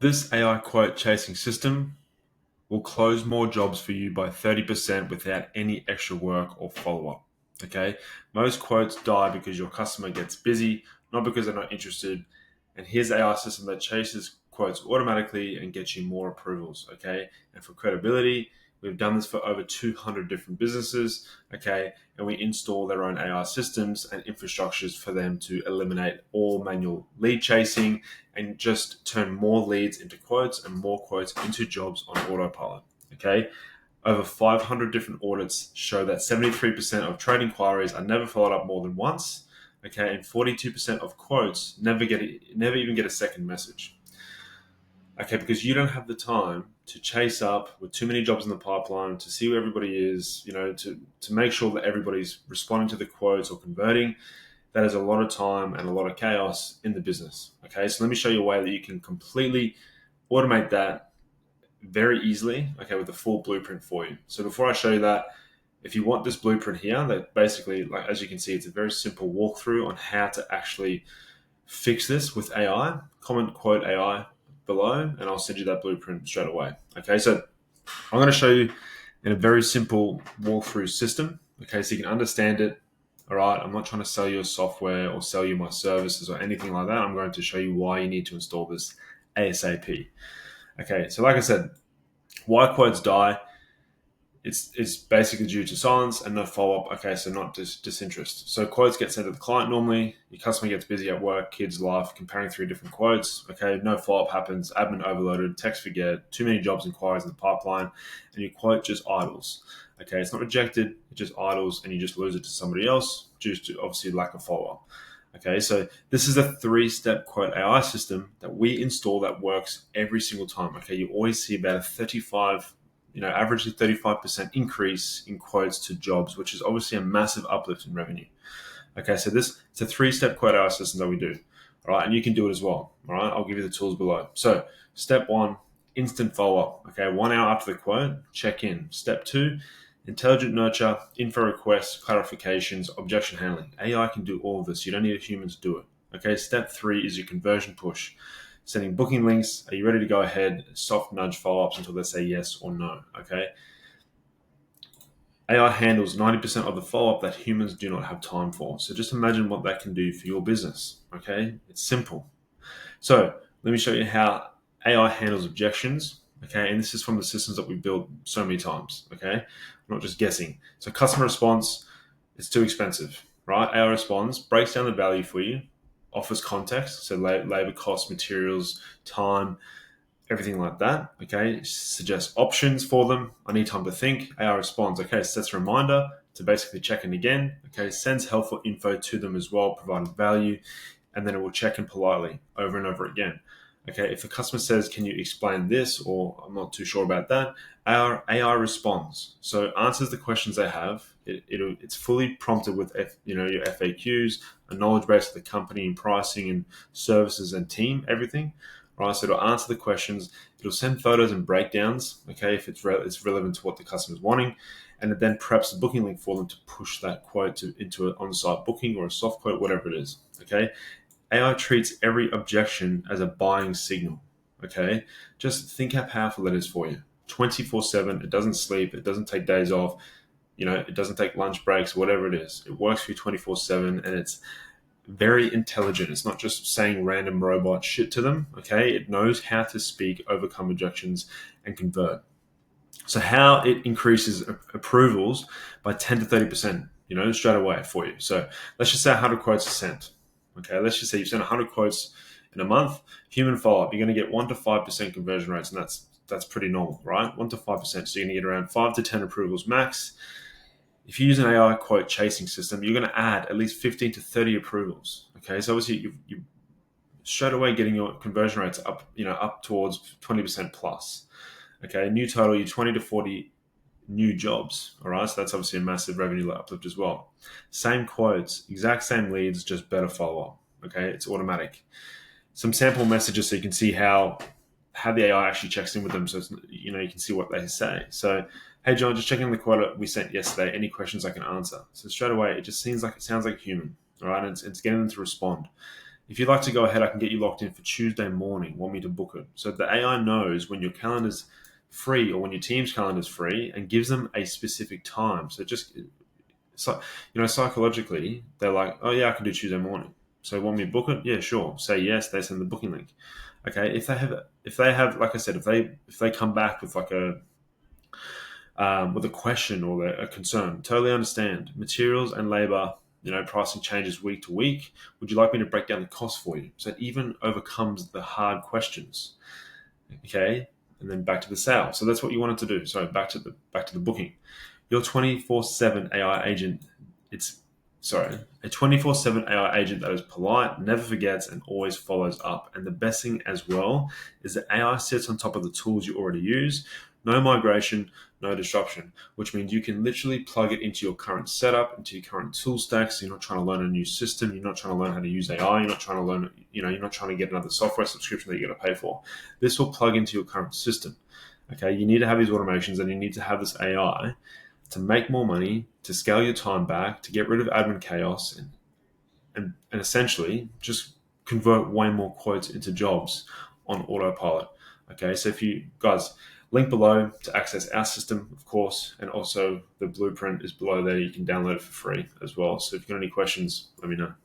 This AI quote chasing system will close more jobs for you by 30% without any extra work or follow up. Okay. Most quotes die because your customer gets busy, not because they're not interested. And here's the AI system that chases quotes automatically and gets you more approvals. Okay. And for credibility, we've done this for over 200 different businesses. Okay. And we install their own AI systems and infrastructures for them to eliminate all manual lead chasing and just turn more leads into quotes and more quotes into jobs on autopilot. Okay. Over 500 different audits show that 73% of trade inquiries are never followed up more than once. Okay. And 42% of quotes never even get a second message. Okay. Because you don't have the time to chase up with too many jobs in the pipeline, to see where everybody is, to make sure that everybody's responding to the quotes or converting. That is a lot of time and a lot of chaos in the business. Okay, so let me show you a way that you can completely automate that very easily, okay, with the full blueprint for you. So before I show you that, if you want this blueprint here, that basically, like as you can see, it's a very simple walkthrough on how to actually fix this with AI. Comment quote AI below, and I'll send you that blueprint straight away. Okay, so I'm going to show you in a very simple walkthrough system. Okay, so you can understand it. All right, I'm not trying to sell you a software or sell you my services or anything like that. I'm going to show you why you need to install this ASAP. Okay, so like I said, why quotes die, it's basically due to silence and no follow-up. Okay, so not disinterest. So quotes get sent to the client normally. Your customer gets busy at work, kids' life, comparing three different quotes. Okay, no follow-up happens, admin overloaded, text forget, too many jobs inquiries in the pipeline, and your quote just idles. Okay, it's not rejected, it just idles and you just lose it to somebody else due to obviously lack of follow-up. Okay, so this is a 3-step quote AI system that we install that works every single time. Okay, you always see about a averagely 35% increase in quotes to jobs, which is obviously a massive uplift in revenue. Okay, so it's a 3-step quote AI system that we do. All right, and you can do it as well. All right, I'll give you the tools below. So step 1, instant follow-up. Okay, 1 hour after the quote, check in. Step 2, intelligent nurture, info requests, clarifications, objection handling. AI can do all of this. You don't need a human to do it. Okay, step 3 is your conversion push. Sending booking links. Are you ready to go ahead? Soft nudge follow-ups until they say yes or no. Okay. AI handles 90% of the follow-up that humans do not have time for. So just imagine what that can do for your business. Okay. It's simple. So let me show you how AI handles objections. Okay. And this is from the systems that we built so many times. Okay. I'm not just guessing. So customer response, it's too expensive, right? AI responds, breaks down the value for you, offers context, so labor costs, materials, time, everything like that. Okay, suggests options for them. I need time to think. AI responds. Okay, sets a reminder to basically check in again. Okay, sends helpful info to them as well, providing value, and then it will check in politely over and over again. Okay, if the customer says, "Can you explain this?" or "I'm not too sure about that," our AI responds. So it answers the questions they have. It's fully prompted with your FAQs, a knowledge base of the company and pricing and services and team, everything. Right, so it'll answer the questions. It'll send photos and breakdowns. Okay, if it's relevant to what the customer's wanting, and it then preps the booking link for them to push that quote into an on-site booking or a soft quote, whatever it is. Okay. AI treats every objection as a buying signal. Okay, just think how powerful that is for you. 24/7. It doesn't sleep. It doesn't take days off. It doesn't take lunch breaks. Whatever it is, it works for you 24/7, and it's very intelligent. It's not just saying random robot shit to them. Okay, it knows how to speak, overcome objections, and convert. So how it increases approvals by 10 to 30%. Straight away for you. So let's just say 100 quotes are sent. Okay, let's just say you've sent 100 quotes in a month. Human follow-up, you're going to get 1 to 5% conversion rates, and that's pretty normal, right? 1 to 5%. So you're going to get around 5 to 10 approvals max. If you use an AI quote chasing system, you're going to add at least 15 to 30 approvals. Okay, so obviously you straight away getting your conversion rates up towards 20% plus. Okay, new total, you 20 to 40 new jobs. All right, so that's obviously a massive revenue uplift as well. Same quotes, exact same leads, just better follow up. Okay, it's automatic. Some sample messages so you can see how the AI actually checks in with them. So you can see what they say. So, hey John, just checking the quote we sent yesterday. Any questions I can answer? So straight away, it just sounds like a human. All right, and it's getting them to respond. If you'd like to go ahead, I can get you locked in for Tuesday morning. Want me to book it? So the AI knows when your calendar's free or when your team's calendar's free and gives them a specific time. So just, so, psychologically, they're like, oh yeah, I can do Tuesday morning. So want me to book it? Yeah, sure. Say yes. They send the booking link. Okay. If they have, like I said, if they come back with like with a question or a concern. Totally understand. Materials and labor, pricing changes week to week. Would you like me to break down the cost for you? So it even overcomes the hard questions. Okay, and then back to the sale. So that's what you wanted to do. So back to the booking. Your 24/7 AI agent. It's sorry, a 24/7 AI agent that is polite, never forgets, and always follows up. And the best thing as well is that AI sits on top of the tools you already use. No migration, no disruption, which means you can literally plug it into your current setup, into your current tool stacks. You're not trying to learn a new system. You're not trying to learn how to use AI. You're not trying to learn, you're not trying to get another software subscription that you're going to pay for. This will plug into your current system. Okay, you need to have these automations and you need to have this AI to make more money, to scale your time back, to get rid of admin chaos, and essentially just convert way more quotes into jobs on autopilot. Okay, so if you guys, link below to access our system, of course, and also the blueprint is below there. You can download it for free as well. So if you've got any questions, let me know.